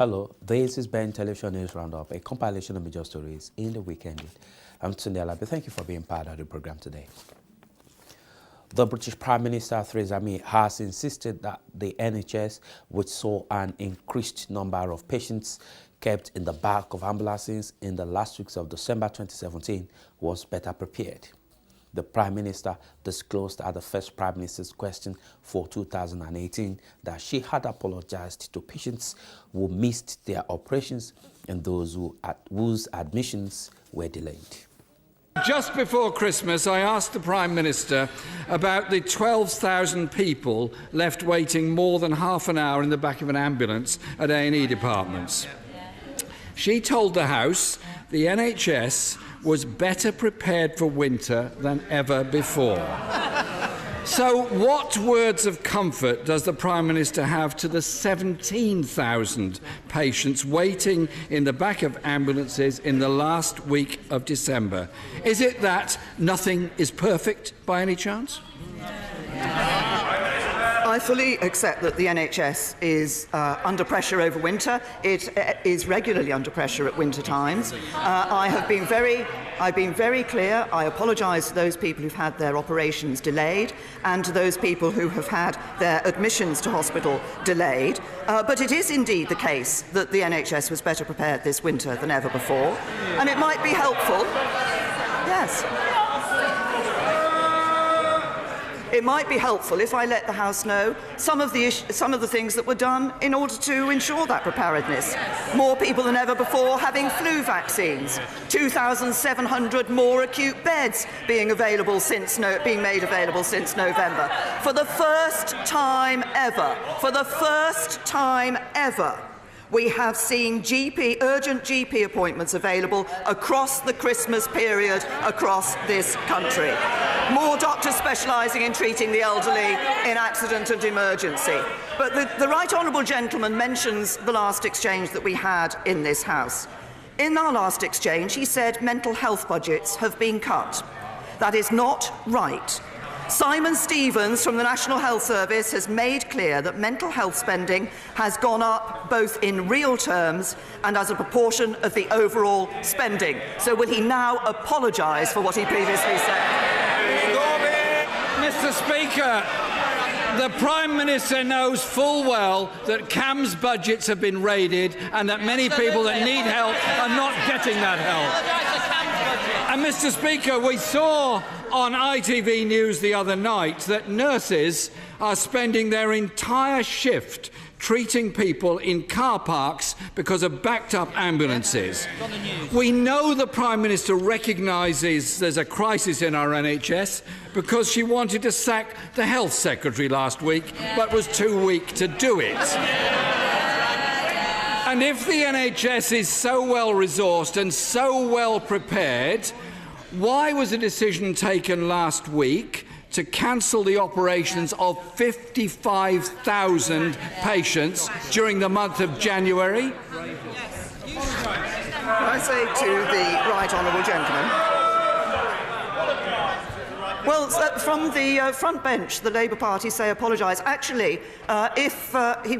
Hello, this is Bentvnewsroundup, a compilation of major stories in the weekend. I'm Tunde Alabi. Thank you for being part of the program today. The British Prime Minister Theresa May has insisted that the NHS, which saw an increased number of patients kept in the back of ambulances in the last weeks of December 2017, was better prepared. The Prime Minister disclosed at the first Prime Minister's question for 2018 that she had apologized to patients who missed their operations and those whose admissions were delayed. Just before Christmas, I asked the Prime Minister about the 12,000 people left waiting more than half an hour in the back of an ambulance at A&E departments. She told the House the NHS was better prepared for winter than ever before. So what words of comfort does the Prime Minister have to the 17,000 patients waiting in the back of ambulances in the last week of December? Is it that nothing is perfect by any chance? I fully accept that the NHS is under pressure over winter. It is regularly under pressure at winter times. I've been very clear. I apologise to those people who've had their operations delayed and to those people who have had their admissions to hospital delayed. But it is indeed the case that the NHS was better prepared this winter than ever before. And it might be helpful. Yes. It might be helpful if I let the House know some of the things that were done in order to ensure that preparedness. More people than ever before having flu vaccines, 2,700 more acute beds being made available since November. For the first time ever, we have seen urgent GP appointments available across the Christmas period across this country. More doctors specialising in treating the elderly in accident and emergency. But the Right Honourable Gentleman mentions the last exchange that we had in this House. In our last exchange, he said mental health budgets have been cut. That is not right. Simon Stevens from the National Health Service has made clear that mental health spending has gone up both in real terms and as a proportion of the overall spending. So will he now apologise for what he previously said? Mr. Speaker, the Prime Minister knows full well that CAM's budgets have been raided and that many people that need help are not getting that help. And Mr. Speaker, we saw on ITV News the other night that nurses are spending their entire shift treating people in car parks because of backed-up ambulances. We know the Prime Minister recognises there's a crisis in our NHS because she wanted to sack the Health Secretary last week but was too weak to do it. And if the NHS is so well-resourced and so well-prepared, why was a decision taken last week to cancel the operations of 55,000 patients during the month of January? I say to the Right Honourable Gentleman. Well, from the front bench, the Labour Party say apologise. Actually, if he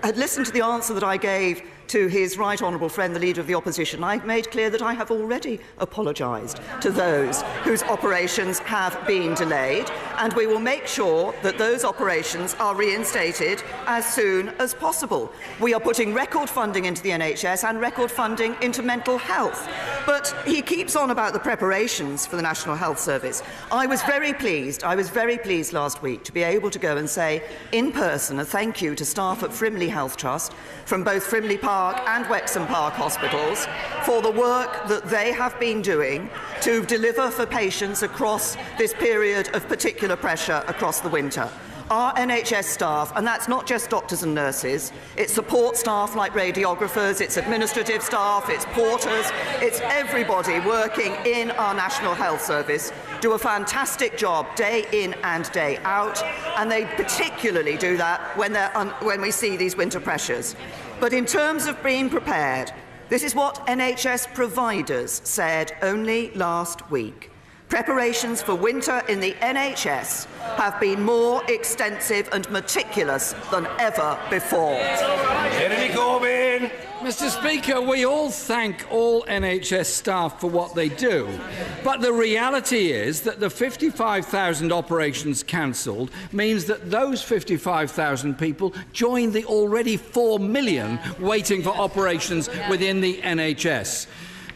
had listened to the answer that I gave to his right honourable friend, the Leader of the Opposition, I've made clear that I have already apologised to those whose operations have been delayed, and we will make sure that those operations are reinstated as soon as possible. We are putting record funding into the NHS and record funding into mental health. But he keeps on about the preparations for the National Health Service. I was very pleased last week to be able to go and say in person a thank you to staff at Frimley Health Trust from both Frimley Park and Wexham Park hospitals for the work that they have been doing to deliver for patients across this period of particular pressure across the winter. Our NHS staff, and that's not just doctors and nurses, it's support staff like radiographers, it's administrative staff, it's porters, it's everybody working in our National Health Service, do a fantastic job day in and day out, and they particularly do that when we see these winter pressures. But in terms of being prepared, this is what NHS providers said only last week. Preparations for winter in the NHS have been more extensive and meticulous than ever before. Jeremy Corbyn. Mr. Speaker, we all thank all NHS staff for what they do, but the reality is that the 55,000 operations cancelled means that those 55,000 people join the already 4 million waiting for operations within the NHS.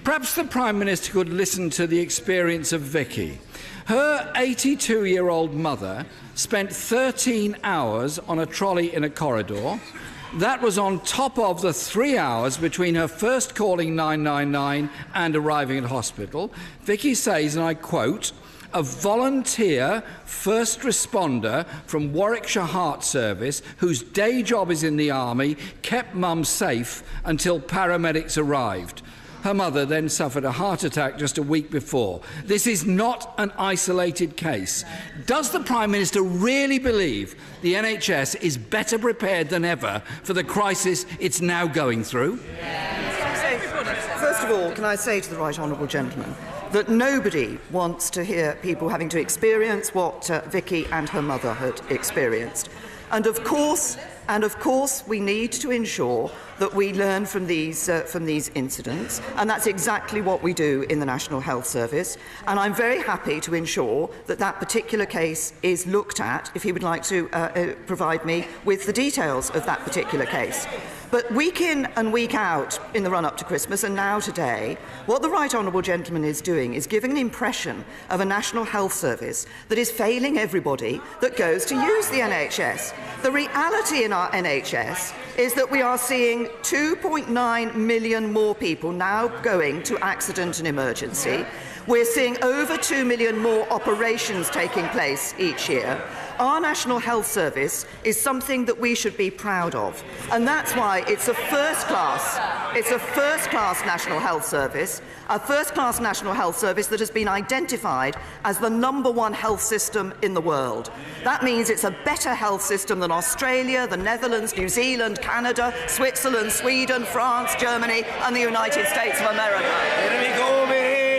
Perhaps the Prime Minister could listen to the experience of Vicky. Her 82-year-old mother spent 13 hours on a trolley in a corridor. That was on top of the 3 hours between her first calling 999 and arriving at hospital. Vicky says, and I quote, "A volunteer first responder from Warwickshire Heart Service, whose day job is in the army, kept Mum safe until paramedics arrived." Her mother then suffered a heart attack just a week before. This is not an isolated case. Does the Prime Minister really believe the NHS is better prepared than ever for the crisis it's now going through? First of all, can I say to the right honourable gentleman that nobody wants to hear people having to experience what Vicky and her mother had experienced. And of course, we need to ensure that we learn from these incidents, and that's exactly what we do in the National Health Service. And I'm very happy to ensure that that particular case is looked at, if he would like to provide me with the details of that particular case. But week in and week out in the run-up to Christmas, and now today, what the right honourable gentleman is doing is giving an impression of a National Health Service that is failing everybody that goes to use the NHS. The reality in our NHS is that we are seeing 2.9 million more people now going to accident and emergency. We're seeing over 2 million more operations taking place each year. Our National Health Service is something that we should be proud of, and that's why it's a first-class National Health Service, a first-class National Health Service that has been identified as the #1 health system in the world. That means it's a better health system than Australia, the Netherlands, New Zealand, Canada, Switzerland, Sweden, France, Germany and the United States of America.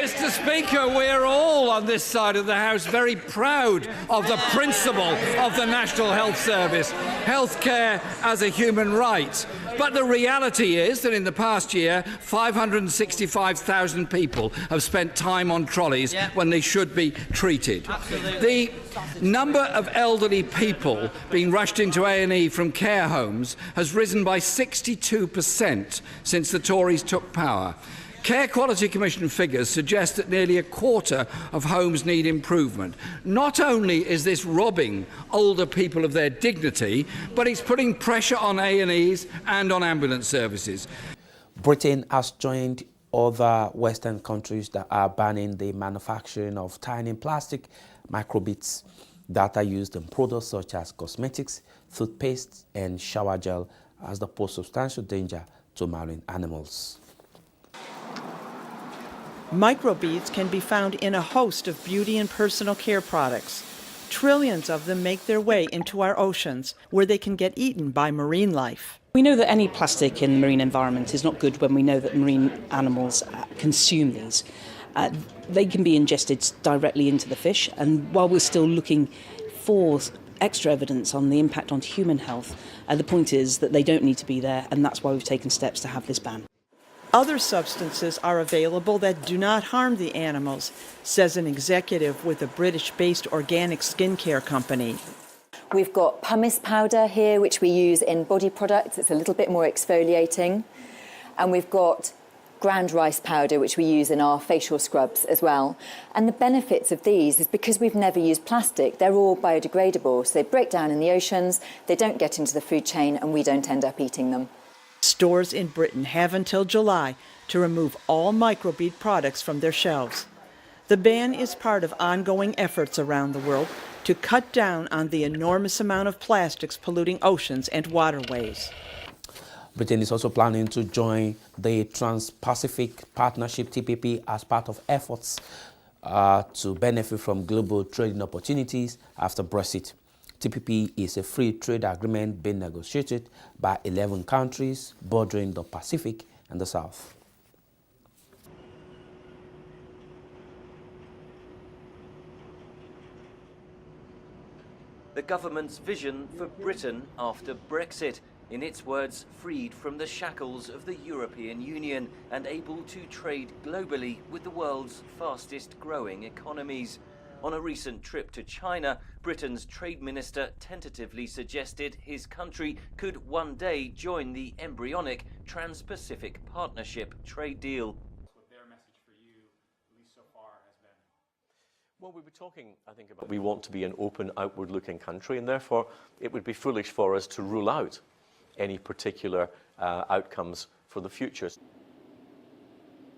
Mr. Speaker, we're all on this side of the House very proud of the principle of the National Health Service, healthcare as a human right. But the reality is that in the past year, 565,000 people have spent time on trolleys when they should be treated. The number of elderly people being rushed into A&E from care homes has risen by 62% since the Tories took power. Care Quality Commission figures suggest that nearly a quarter of homes need improvement. Not only is this robbing older people of their dignity, but it's putting pressure on A&Es and on ambulance services. Britain has joined other Western countries that are banning the manufacturing of tiny plastic microbeads that are used in products such as cosmetics, toothpaste, and shower gel, as they pose substantial danger to marine animals. Microbeads can be found in a host of beauty and personal care products. Trillions of them make their way into our oceans, where they can get eaten by marine life. We know that any plastic in the marine environment is not good when we know that marine animals consume these. They can be ingested directly into the fish, and while we're still looking for extra evidence on the impact on human health, the point is that they don't need to be there, and that's why we've taken steps to have this ban. Other substances are available that do not harm the animals, says an executive with a British-based organic skincare company. We've got pumice powder here, which we use in body products. It's a little bit more exfoliating. And we've got ground rice powder, which we use in our facial scrubs as well. And the benefits of these is because we've never used plastic, they're all biodegradable. So they break down in the oceans, they don't get into the food chain, and we don't end up eating them. Stores in Britain have until July to remove all microbead products from their shelves. The ban is part of ongoing efforts around the world to cut down on the enormous amount of plastics polluting oceans and waterways. Britain is also planning to join the Trans-Pacific Partnership (TPP) as part of efforts to benefit from global trading opportunities after Brexit. TPP is a free trade agreement being negotiated by 11 countries bordering the Pacific and the South. the government's vision for Britain after Brexit. In its words, freed from the shackles of the European Union and able to trade globally with the world's fastest growing economies. On a recent trip to China, Britain's trade minister tentatively suggested his country could one day join the embryonic Trans-Pacific Partnership trade deal. What their message for you, at least so far, has been? Well, we were talking, I think, about we want to be an open, outward-looking country, and therefore it would be foolish for us to rule out any particular outcomes for the future.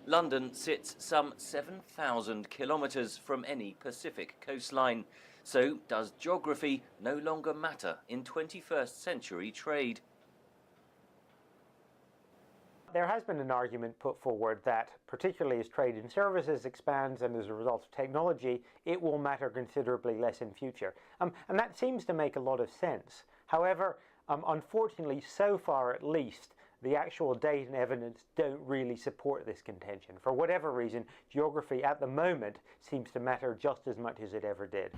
London sits some 7,000 kilometres from any Pacific coastline. So does geography no longer matter in 21st century trade? There has been an argument put forward that, particularly as trade in services expands and as a result of technology, it will matter considerably less in future. And that seems to make a lot of sense. However, unfortunately, so far at least, the actual data and evidence don't really support this contention. For whatever reason, geography at the moment seems to matter just as much as it ever did.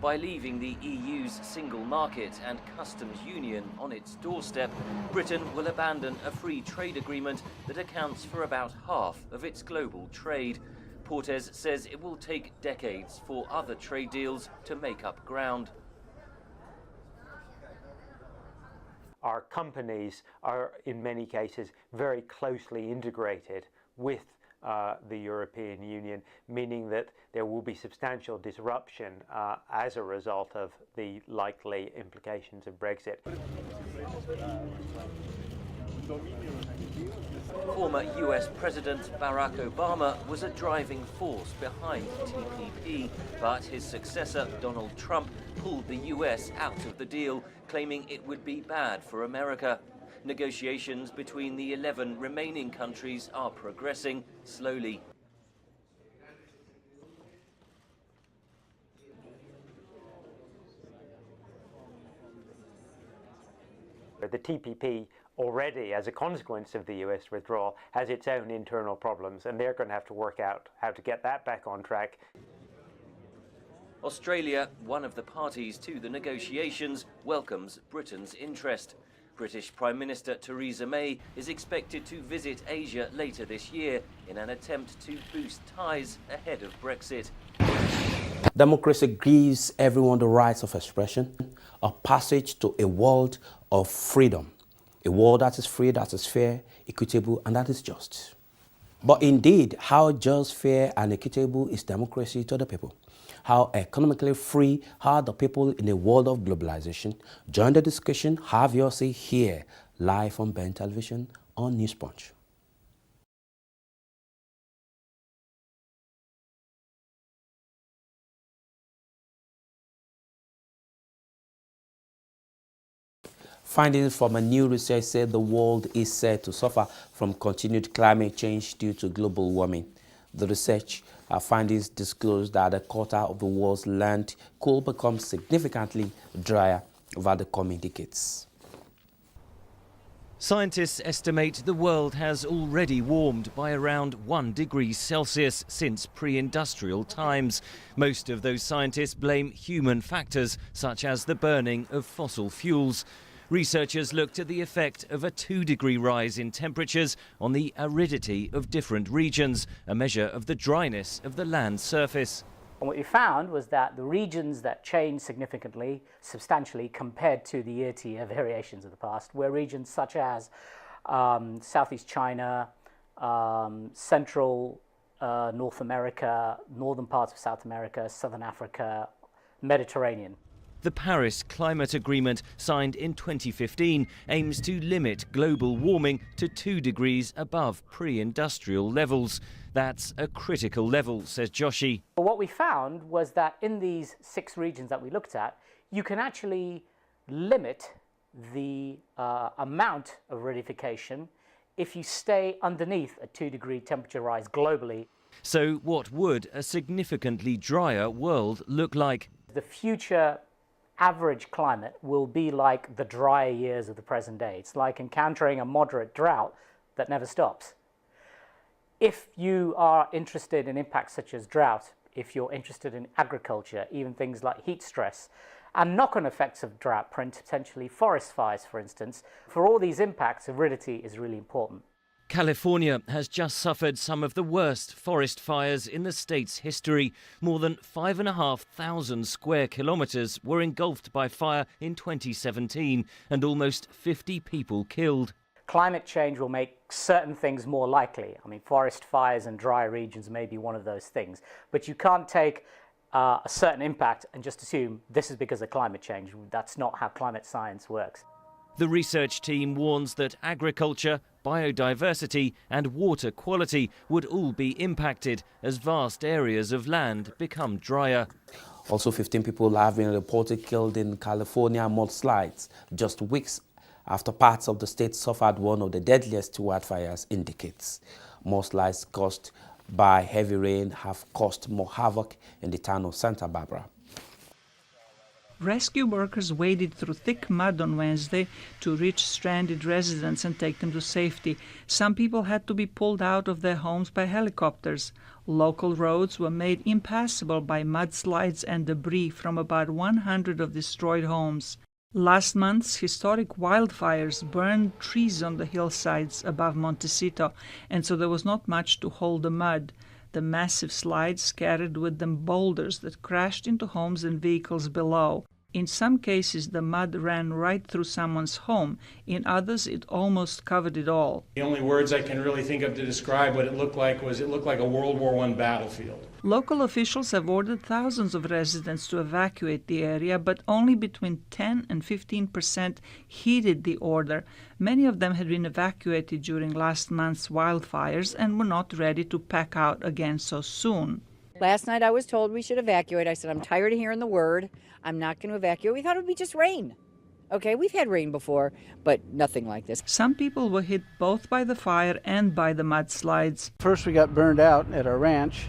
By leaving the EU's single market and customs union on its doorstep, Britain will abandon a free trade agreement that accounts for about half of its global trade. Portes says it will take decades for other trade deals to make up ground. Our companies are, in many cases, very closely integrated with the European Union, meaning that there will be substantial disruption as a result of the likely implications of Brexit. Former US President Barack Obama was a driving force behind TPP, but his successor, Donald Trump, pulled the US out of the deal, claiming it would be bad for America. Negotiations between the 11 remaining countries are progressing slowly. The TPP already, as a consequence of the US withdrawal, has its own internal problems, and they're going to have to work out how to get that back on track. Australia, one of the parties to the negotiations, welcomes Britain's interest. British Prime Minister Theresa May is expected to visit Asia later this year in an attempt to boost ties ahead of Brexit. Democracy gives everyone the rights of expression, a passage to a world of freedom, a world that is free, that is fair, equitable, and that is just. But indeed, how just, fair, and equitable is democracy to the people? How economically free are the people in a world of globalization? Join the discussion, have your say here, live on Ben Television on News Punch. Findings from a new research said the world is set to suffer from continued climate change due to global warming. The research findings disclose that a quarter of the world's land could become significantly drier over the coming decades. Scientists estimate the world has already warmed by around 1 degree Celsius since pre-industrial times. Most of those scientists blame human factors, such as the burning of fossil fuels. Researchers looked at the effect of a 2-degree rise in temperatures on the aridity of different regions, a measure of the dryness of the land surface. And what we found was that the regions that changed significantly, substantially, compared to the year-to-year variations of the past, were regions such as Southeast China, Central North America, northern parts of South America, Southern Africa, Mediterranean. The Paris Climate Agreement, signed in 2015, aims to limit global warming to 2 degrees above pre-industrial levels. That's a critical level, says Joshi. What we found was that in these 6 regions that we looked at, you can actually limit the amount of aridification if you stay underneath a 2-degree temperature rise globally. So what would a significantly drier world look like? The future average climate will be like the drier years of the present day. It's like encountering a moderate drought that never stops. If you are interested in impacts such as drought if you're interested in agriculture, even things like heat stress, and knock-on effects of drought, potentially forest fires, for instance. For all these impacts, aridity is really important. California has just suffered some of the worst forest fires in the state's history. More than 5,500 square kilometres were engulfed by fire in 2017 and almost 50 people killed. Climate change will make certain things more likely. I mean, forest fires and dry regions may be one of those things. But you can't take a certain impact and just assume this is because of climate change. That's not how climate science works. The research team warns that agriculture, biodiversity and water quality would all be impacted as vast areas of land become drier. Also, 15 people have been reported killed in California mudslides just weeks after parts of the state suffered one of the deadliest wildfires in decades. Mudslides caused by heavy rain have caused more havoc in the town of Santa Barbara. Rescue workers waded through thick mud on Wednesday to reach stranded residents and take them to safety. Some people had to be pulled out of their homes by helicopters. Local roads were made impassable by mudslides and debris from about 100 of destroyed homes. Last month's historic wildfires burned trees on the hillsides above Montecito, and so there was not much to hold the mud. The massive slides carried with them boulders that crashed into homes and vehicles below. In some cases, the mud ran right through someone's home. In others, it almost covered it all. The only words I can really think of to describe what it looked like was it looked like a World War I battlefield. Local officials have ordered thousands of residents to evacuate the area, but only between 10 and 15% heeded the order. Many of them had been evacuated during last month's wildfires and were not ready to pack out again so soon. Last night I was told we should evacuate. I said, I'm tired of hearing the word. I'm not going to evacuate. We thought it would be just rain. Okay, we've had rain before, but nothing like this. Some people were hit both by the fire and by the mudslides. First we got burned out at our ranch.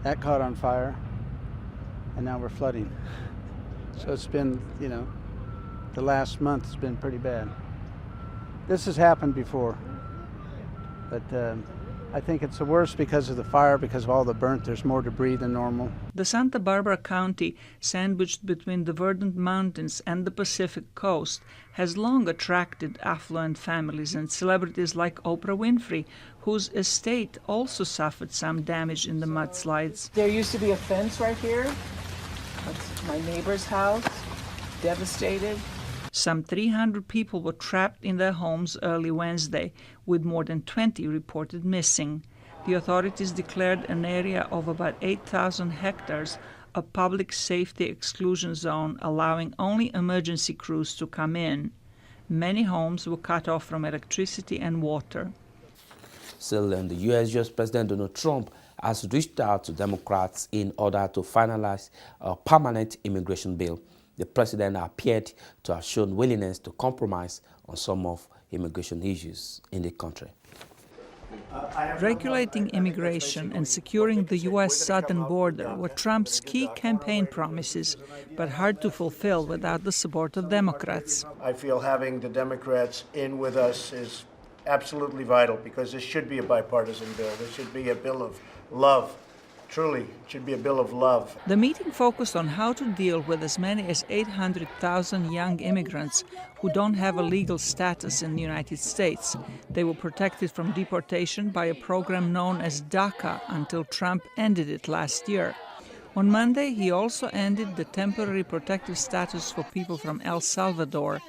That caught on fire, and now we're flooding. So it's been, the last month has been pretty bad. This has happened before, but I think it's the worst because of the fire, because of all the burnt. There's more debris than normal. The Santa Barbara County, sandwiched between the verdant mountains and the Pacific coast, has long attracted affluent families and celebrities like Oprah Winfrey, whose estate also suffered some damage in the mudslides. There used to be a fence right here. That's my neighbor's house, devastated. Some 300 people were trapped in their homes early Wednesday, with more than 20 reported missing. The authorities declared an area of about 8,000 hectares a public safety exclusion zone, allowing only emergency crews to come in. Many homes were cut off from electricity and water. Still, the U.S. President Donald Trump has reached out to Democrats in order to finalize a permanent immigration bill. The president appeared to have shown willingness to compromise on some of immigration issues in the country. Regulating immigration and securing the U.S. southern border were Trump's key campaign promises, but hard to fulfill without the support of Democrats. I feel having the Democrats in with us is absolutely vital, because this should be a bipartisan bill. This should be a bill of love. Truly, it should be a bill of love. The meeting focused on how to deal with as many as 800,000 young immigrants who don't have a legal status in the United States. They were protected from deportation by a program known as DACA until Trump ended it last year. On Monday, he also ended the temporary protective status for people from El Salvador.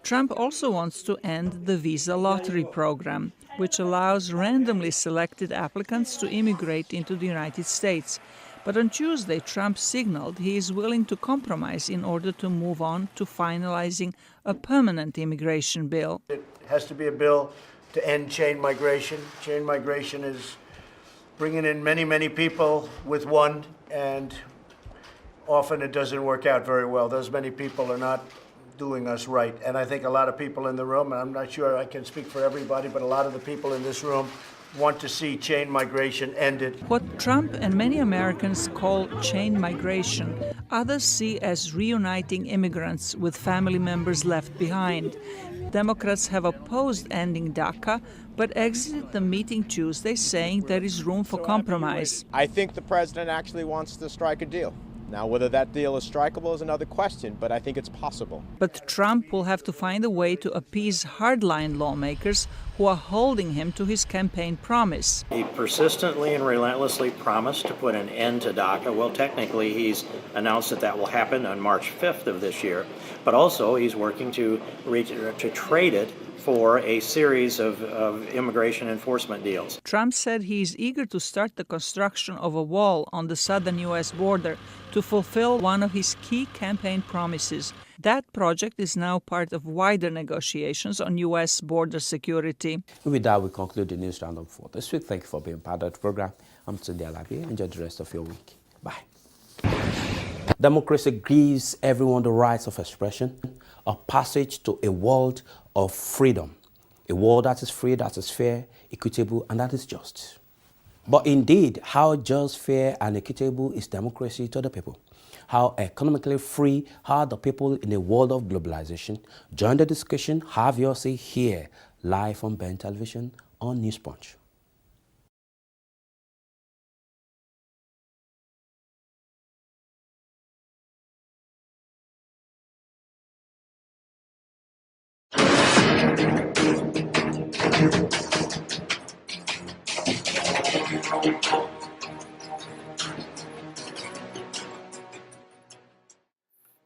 Trump also wants to end the visa lottery program, which allows randomly selected applicants to immigrate into the United States. But on Tuesday, Trump signaled he is willing to compromise in order to move on to finalizing a permanent immigration bill. It has to be a bill to end chain migration. Chain migration is bringing in many, many people with one, and often it doesn't work out very well. Those many people are not doing us right. And I think a lot of people in the room, and I'm not sure I can speak for everybody, but a lot of the people in this room want to see chain migration ended. What Trump and many Americans call chain migration, others see as reuniting immigrants with family members left behind. Democrats have opposed ending DACA, but exited the meeting Tuesday saying there is room for compromise. I think the president actually wants to strike a deal. Now, whether that deal is strikeable is another question, but I think it's possible. But Trump will have to find a way to appease hardline lawmakers who are holding him to his campaign promise. He persistently and relentlessly promised to put an end to DACA. Well, technically, he's announced that will happen on March 5th of this year, but also he's working to trade it for a series of immigration enforcement deals. Trump said he is eager to start the construction of a wall on the southern U.S. border to fulfill one of his key campaign promises. That project is now part of wider negotiations on U.S. border security. With that, we conclude the news roundup for this week. Thank you for being part of the program. I'm Tunde Alabi. Enjoy the rest of your week. Bye. Democracy gives everyone the rights of expression, a passage to a world of freedom, a world that is free, that is fair, equitable, and that is just. But indeed, how just, fair, and equitable is democracy to the people? How economically free are the people in a world of globalization? Join the discussion, have your say here, live on Ben Television on News Punch.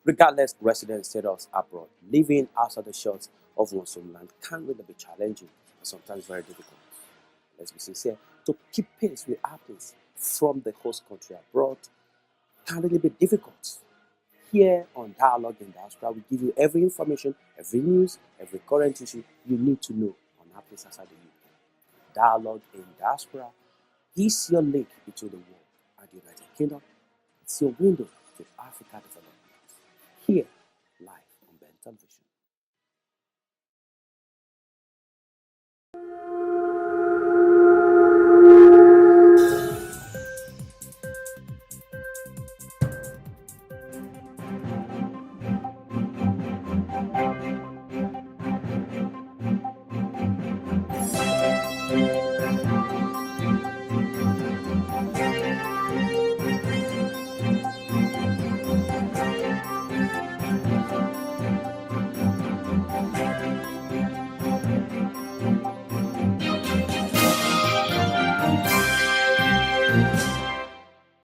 Regardless resident status abroad, living outside the shores of one's homeland can really be challenging and sometimes very difficult. Let's be sincere, to keep pace with happenings from the host country abroad can really be difficult. Here on Dialogue in Diaspora, we give you every information, every news, every current issue you need to know on happenings outside the UK. Dialogue in Diaspora is your link between the world and the United Kingdom. It's your window to Africa